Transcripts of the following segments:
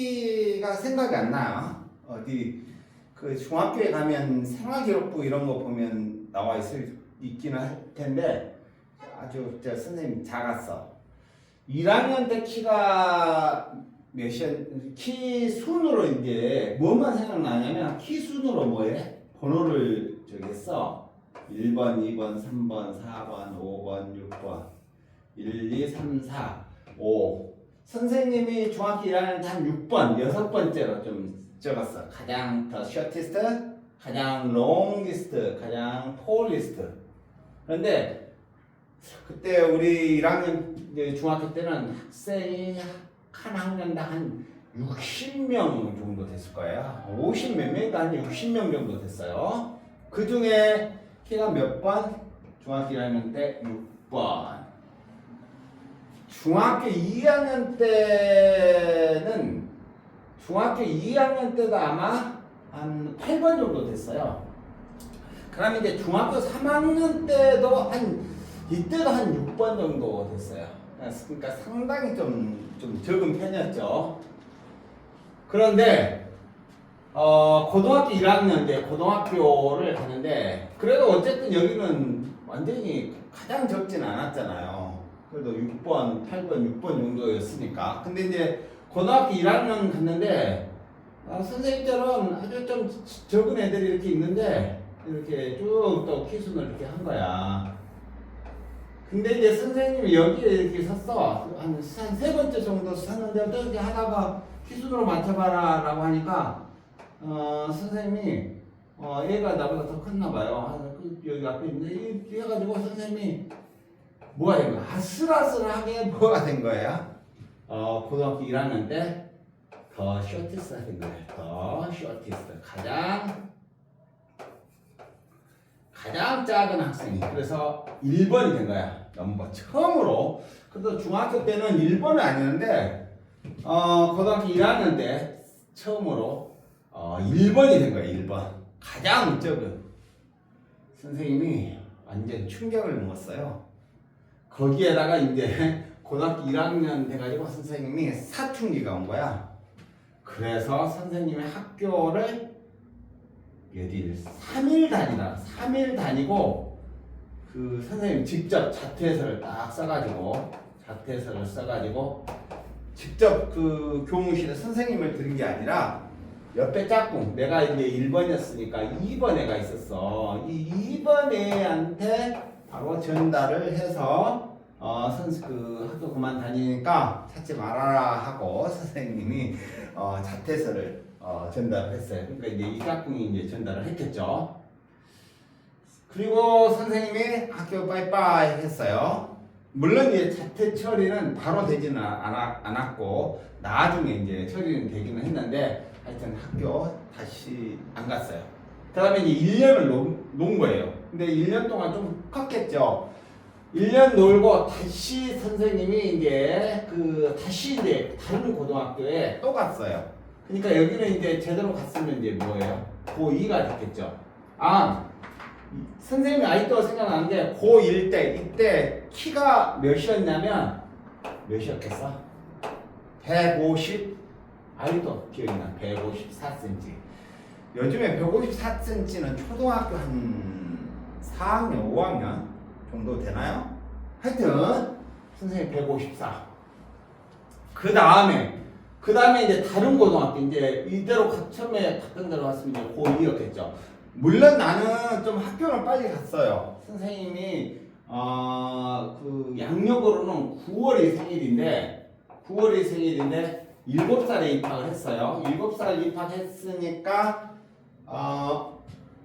키가 생각이 안 나요. 어디 그 중학교에 가면 생활기록부 이런 거 보면 나와 있기는 할 텐데 아주 저 선생님 작았어. 1학년 때 키가 몇이었, 키 순으로 이제 뭐만 생각나냐면 키 순으로 뭐해? 번호를 저기 써. 1번, 2번, 3번, 4번, 5번, 6번, 1, 2, 3, 4, 5. 선생님이 중학교 1학년 때 한 6번, 6번째로 좀 적었어. 가장 더 shortest, 가장 longest, 가장 tallest. 그런데 그때 우리 1학년 중학교 때는 학생이 한 학년당 한 60명 정도 됐을 거예요. 50 몇 명인가 한 60명 정도 됐어요. 그 중에 키가 몇 번? 중학교 1학년 때 6번. 중학교 2학년 때도 아마 한 8번 정도 됐어요. 그러면 이제 중학교 3학년 때도 이때도 한 6번 정도 됐어요. 그러니까 상당히 좀 적은 편이었죠. 그런데 고등학교 1학년 때 고등학교를 가는데 그래도 어쨌든 여기는 완전히 가장 적진 않았잖아요. 그래도 6번, 8번, 6번 정도였으니까. 근데 이제 고등학교 1학년 갔는데 선생님처럼 아주 좀 적은 애들이 이렇게 있는데 이렇게 쭉 또 키순을 이렇게 한 거야. 근데 이제 선생님이 여기에 이렇게 섰어. 한 세 번째 정도 섰는데 어떻게 하다가 키순으로 맞춰봐라 라고 하니까 선생님이 얘가 나보다 더 컸나 봐요. 여기 앞에 있는데 이래가지고 선생님이 뭐가 된 거야? 아슬아슬하게 뭐가 된 거야? 고등학교 1학년 때 더 쇼티스트가 된 거예요. 더 쇼티스트. 가장 작은 학생이. 그래서 1번이 된 거야. 넘버 처음으로. 그래도 중학교 때는 1번은 아니었는데 고등학교 1학년 때 처음으로 1번이 된 거야. 1번. 가장 적은. 선생님이 완전 충격을 먹었어요. 거기에다가 이제 고등학교 1학년 돼가지고 선생님이 사춘기가 온 거야. 그래서 선생님의 학교를 몇일 3일 다니고 그 선생님 직접 자퇴서를 딱 써가지고 직접 그 교무실에 선생님을 들은 게 아니라 옆에 짝꿍 내가 이제 1번이었으니까 2번 애가 있었어. 이 2번 애한테 바로 전달을 해서 그 학교 그만 다니니까 찾지 말아라 하고 선생님이 자퇴서를 전달을 했어요. 그러니까 이제 이 짝꿍이 이제 전달을 했겠죠. 그리고 선생님이 학교 빠이빠이 했어요. 물론 이제 자퇴 처리는 바로 되지는 않았고 나중에 이제 처리는 되기는 했는데 하여튼 학교 다시 안 갔어요. 그 다음에 이제 1년을 논 거예요. 근데 1년 동안 좀 컸겠죠. 1년 놀고 다시 선생님이 이제 다시 이제 다른 고등학교에 또 갔어요. 그러니까 여기는 이제 제대로 갔으면 이제 뭐예요? 고2가 됐겠죠. 선생님이 아직도 생각나는데 고1 때 이때 키가 몇이었냐면 몇이었겠어? 150 아직도 기억이 나. 154cm. 요즘에 154cm는 초등학교 한 4학년, 5학년 정도 되나요? 하여튼 선생님 154. 그 다음에 이제 다른 고등학교 이제 이대로 처음에 갔던 데로 갔으면 이제 고2였겠죠. 물론 나는 좀 학교를 빨리 갔어요. 선생님이 그 양력으로는 9월이 생일인데 7살에 입학을 했어요. 7살 입학했으니까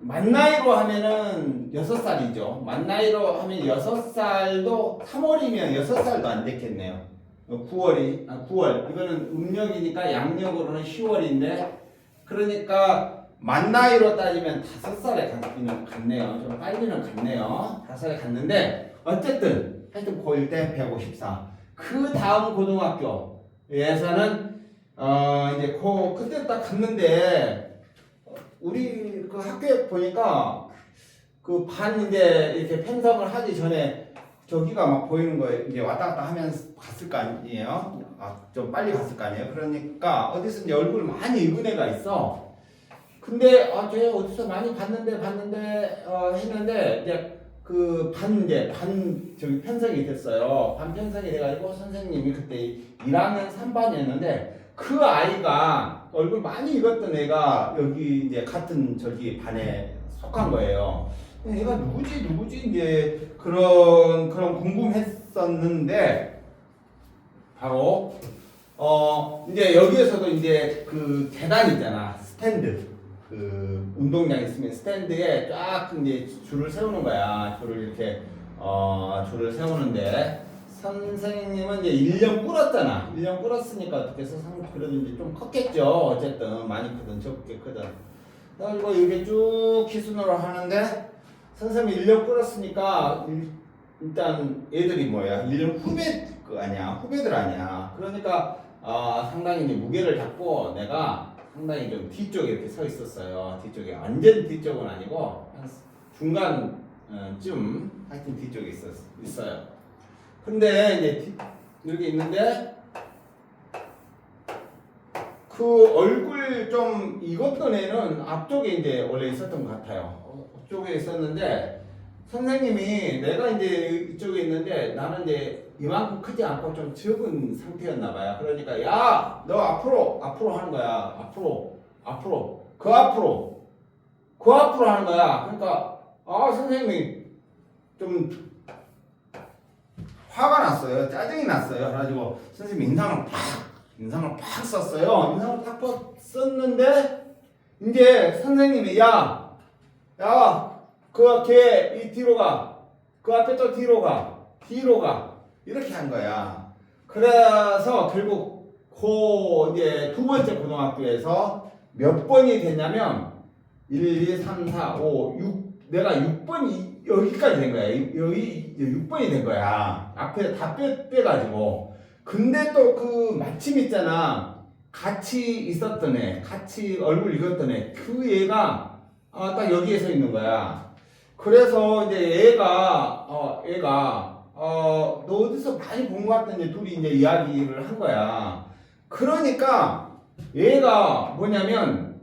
만 나이로 하면은 6살이죠. 만 나이로 하면 6살도 3월이면 6살도 안 됐겠네요. 9월. 이거는 음력이니까 양력으로는 10월인데 그러니까 만 나이로 따지면 5살에 갔네요. 좀 빨리는 갔네요. 5살에 갔는데 어쨌든 하여튼 고1 때 154. 그 다음 고등학교에서는 이제 그때 딱 갔는데 우리 그 학교에 보니까 그 반 이제 이렇게 편성을 하기 전에 저기가 막 보이는 거에 이제 왔다 갔다 하면서 갔을 거 아니에요? 좀 빨리 갔을 거 아니에요? 그러니까 어디서 이제 얼굴을 많이 읽은 애가 있어. 근데 쟤 어디서 많이 봤는데 했는데 이제 반 저기 편성이 됐어요. 반 편성이 돼가지고 선생님이 그때 1학년 3반이었는데 그 아이가 얼굴 많이 읽었던 애가 여기 이제 같은 저기 반에 속한 거예요. 얘가 누구지 이제 그런 궁금했었는데 바로 이제 여기에서도 이제 그 계단 있잖아, 스탠드. 그 운동장 있으면 스탠드에 쫙 이제 줄을 세우는 거야. 줄을 이렇게 줄을 세우는데 선생님은 이제 1년 꿇었잖아. 1년 꿇었으니까 어떻게 해서 그래도 이제 좀 컸겠죠. 어쨌든 많이 크든 적게 크든. 그리고 이렇게 쭉 기순으로 하는데 선생님이 1년 꿇었으니까 일단 애들이 뭐야? 1년 후배들 아니야. 그러니까 상당히 이제 무게를 잡고 내가 상당히 좀 뒤쪽에 이렇게 서 있었어요. 뒤쪽에 완전 뒤쪽은 아니고 한 중간쯤 하여튼 뒤쪽에 있어요. 근데 이제 이렇게 있는데 그 얼굴 좀 익었던 애는 앞쪽에 이제 원래 있었던 것 같아요. 앞쪽에 있었는데 선생님이 내가 이제 이쪽에 있는데 나는 이제 이만큼 크지 않고 좀 적은 상태였나 봐요. 그러니까 야, 너 앞으로 하는 거야. 앞으로 그 앞으로 하는 거야. 그러니까 선생님이 좀 화가 났어요. 짜증이 났어요. 그래가지고 선생님 인상을 팍 썼어요. 인상을 팍 썼는데 이제 선생님이 야, 걔 이 뒤로 가. 그 앞에 또 뒤로 가. 이렇게 한 거야. 그래서 결국 이제 두 번째 고등학교에서 몇 번이 됐냐면 1, 2, 3, 4, 5, 6 내가 6번이 여기까지 된 거야. 여기 6번이 된 거야. 앞에 다 빼가지고. 근데 또 그 마침 있잖아. 같이 있었던 애, 같이 얼굴 익었던 애, 그 애가 딱 여기에 서 있는 거야. 그래서 이제 얘가 너 어디서 많이 본 것 같은데 둘이 이제 이야기를 한 거야. 그러니까 얘가 뭐냐면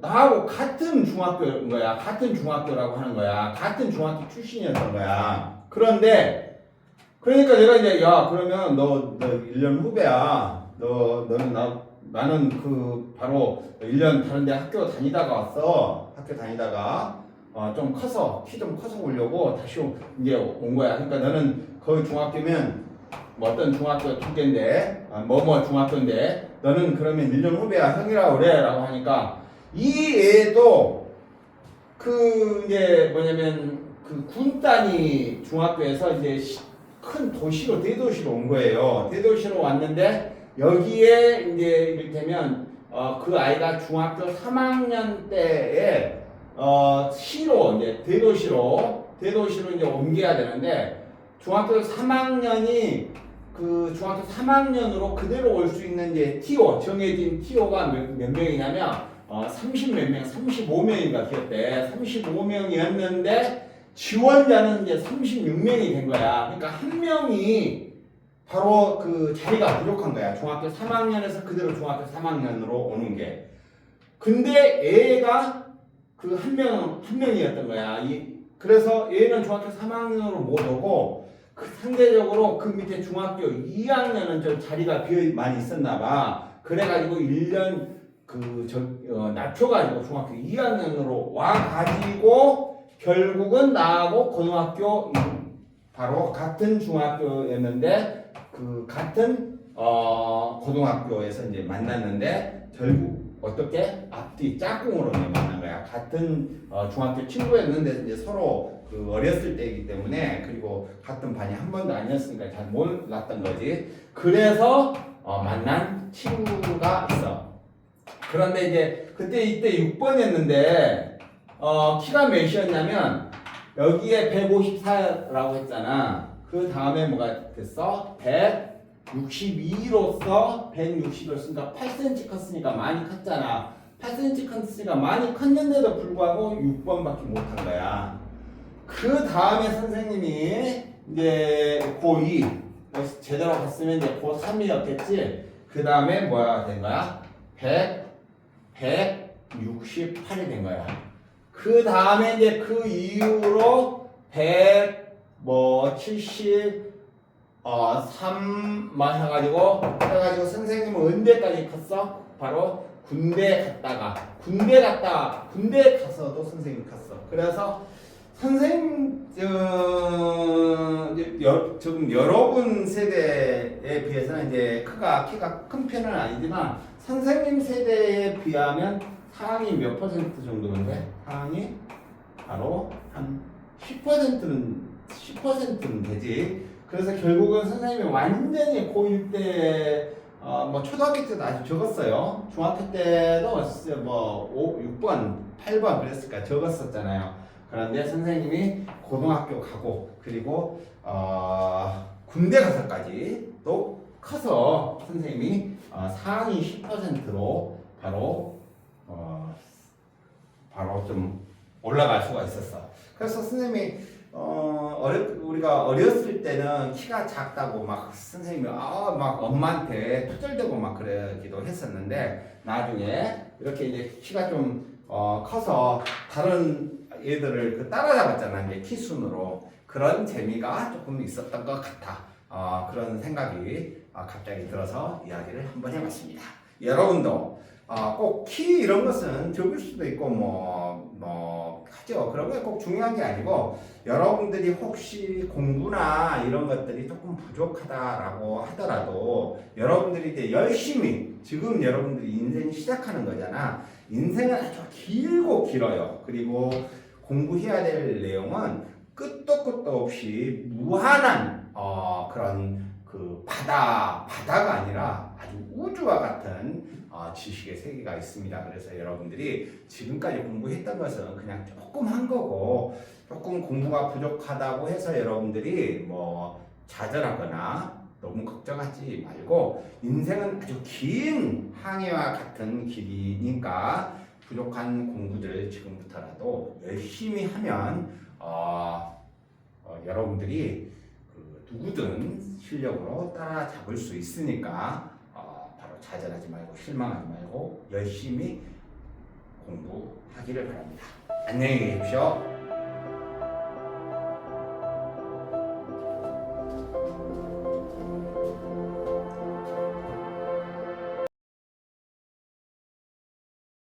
나하고 같은 중학교인 거야. 같은 중학교라고 하는 거야. 같은 중학교 출신이었던 거야. 그런데 그러니까 내가 이제 야 그러면 너 1년 후배야. 나는 그 바로 1년 다른 데 학교 다니다가 왔어. 학교 다니다가 좀 커서 키 좀 커서 오려고 다시 이제 온 거야. 그러니까 너는 거기 중학교면 뭐 어떤 중학교 두 개인데 뭐뭐 중학교인데 너는 그러면 1년 후배야. 형이라고 그래라고 하니까 이 애도 그 이제 뭐냐면 그 군단위 중학교에서 이제 큰 도시로 대도시로 온 거예요. 대도시로 왔는데 여기에 이제 이를테면 그 아이가 중학교 3학년 때에 시로 이제 대도시로 이제 옮겨야 되는데 중학교 3학년이 그 중학교 3학년으로 그대로 올 수 있는 이제 TO 정해진 TO가 몇 명이냐면 30몇 명, 35명인가 기억돼. 35명이었는데 지원자는 이제 36명이 된 거야. 그러니까 한 명이 바로 그 자리가 부족한 거야. 중학교 3학년에서 그대로 중학교 3학년으로 오는 게. 근데 애가 그 한 명이었던 거야. 그래서 얘는 중학교 3학년으로 못 오고 상대적으로 그 밑에 중학교 2학년은 좀 자리가 많이 있었나 봐. 그래가지고 1년 낮춰가지고 중학교 2학년으로 와가지고 결국은 나하고 고등학교 바로 같은 중학교였는데 그 같은 고등학교에서 이제 만났는데 결국 어떻게 앞뒤 짝꿍으로 만난 거야. 같은 중학교 친구였는데 이제 서로 그 어렸을 때이기 때문에 그리고 같은 반이 한 번도 아니었으니까 잘 몰랐던 거지. 그래서 만난 친구가 있어. 그런데 이제 이때 6번이었는데 키가 몇이었냐면 여기에 154라고 했잖아. 그 다음에 뭐가 됐어? 162로서 160을 쓰니까 8cm 컸으니까 많이 컸잖아. 8cm 컸으니까 많이 컸는데도 불구하고 6번밖에 못한 거야. 그 다음에 선생님이 이제 고2 제대로 갔으면 이제 고3이었겠지. 그 다음에 뭐야 된 거야? 168이 된 거야. 그 다음에 이제 그 이후로 173만 해가지고 선생님은 언제까지 컸어? 바로 군대 가서도 선생님 컸어. 그래서 선생님 지금 여러분 세대에 비해서는 이제 키가 큰 편은 아니지만 선생님 세대에 비하면 상위 몇 퍼센트 정도인데 상위 바로 한 10%는 되지. 그래서 결국은 선생님이 완전히 고1 때 뭐 초등학교 때도 아주 적었어요. 중학교 때도 뭐 6번, 8번 그랬을까 적었었잖아요. 그런데 선생님이 고등학교 가고 그리고 군대 가서까지 또 커서 선생님이 상위 10%로 바로 좀 올라갈 수가 있었어. 그래서 선생님이 우리가 어렸을 때는 키가 작다고 막 선생님이 막 엄마한테 투덜대고 막 그러기도 했었는데 나중에 이렇게 이제 키가 좀 커서 다른 얘들을 따라잡았잖아. 이제 키 순으로 그런 재미가 조금 있었던 것 같아. 그런 생각이 갑자기 들어서 이야기를 한번 해봤습니다. 여러분도 꼭 키 이런 것은 적을 수도 있고 하죠. 그런 게 꼭 중요한 게 아니고 여러분들이 혹시 공부나 이런 것들이 조금 부족하다라고 하더라도 여러분들이 이제 열심히 지금 여러분들이 인생 시작하는 거잖아. 인생은 아주 길어요. 그리고 공부해야 될 내용은 끝도 없이 무한한 그런 그 바다가 아니라 아주 우주와 같은 지식의 세계가 있습니다. 그래서 여러분들이 지금까지 공부했던 것은 그냥 조금 한 거고 조금 공부가 부족하다고 해서 여러분들이 뭐 좌절하거나 너무 걱정하지 말고 인생은 아주 긴 항해와 같은 길이니까 부족한 공부들 지금부터라도 열심히 하면 여러분들이 누구든 실력으로 따라잡을 수 있으니까 바로 좌절하지 말고 실망하지 말고 열심히 공부하기를 바랍니다. 안녕히 계십시오.